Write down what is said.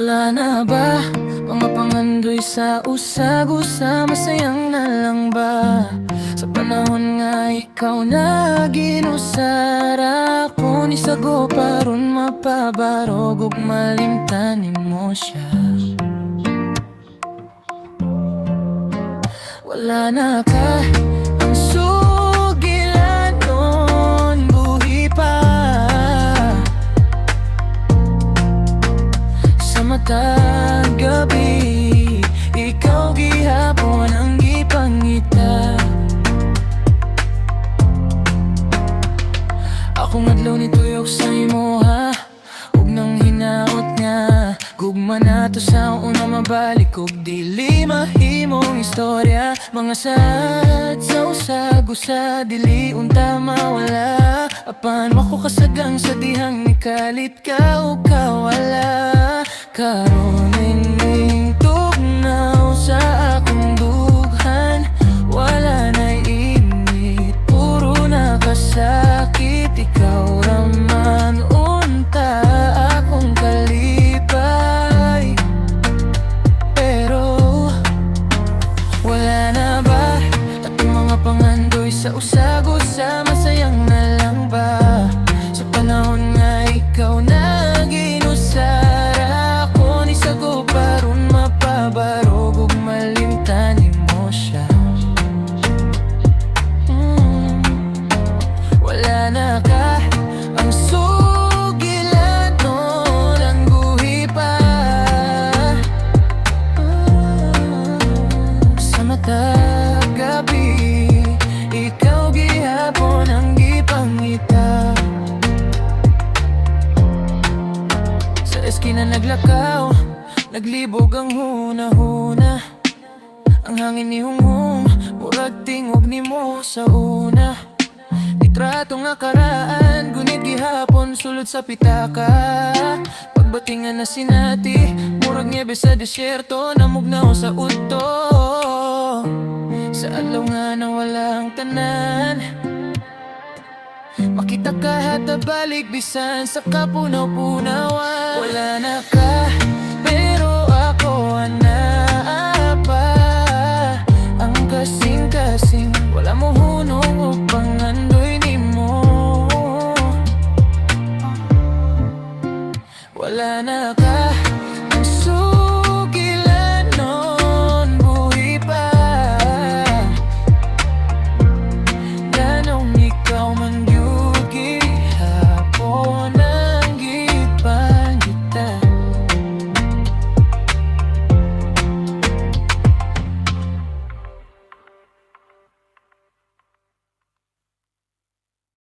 Wala na ba mga pangandoy sa usag-usa? Masayang na lang ba sa panahon nga ikaw na ginusara ko? Ni sago paron mapabarog ug malimtanin mo siya. Wala na ka ang sugilan nun, buhi pa sa matag gabi. Ikaw gihapon ang gipangita. Ako ngadlaw ni tuyok sa imuha, ug nang hinaot nga gugma na to sa una mabalik ug dili mahimong istorya. Mga sad sa usag-usa dili unta mawala. Apan mako kasagang sa dihang nikalit ka o kawala. Karon ining tugnaw sa akong dughan, wala na init, puro na kasakit. Ikaw raman unta akong kalipay, pero wala na ba atong mga pangandoy sa usag-usa? Masayang na lang ba sa panahon nga ikaw na ginusara ko? Ni sago paron mapabarog ug malimtanin mo siya. Wala na ka ang sugilan nun, ang buhi pa sa matag gabi. Ikaw gihapon ang gipangita. Sa eskina naglakaw, naglibog ang huna-huna. Ang hangin ni hunghong, murag tingog ni mo sa una. Litrato nga karaan, gunit gihapon sulod sa pitaka. Pagbatingan na sinati, murag niebe sa desyerto, namugnaw sa udto. Sa adlaw nga na walang tanan, makita ka hata balik bisan sa kapunaw-punawan. Wala na ka, pero ako ana pa ang kasing-kasing. Wala mo hunong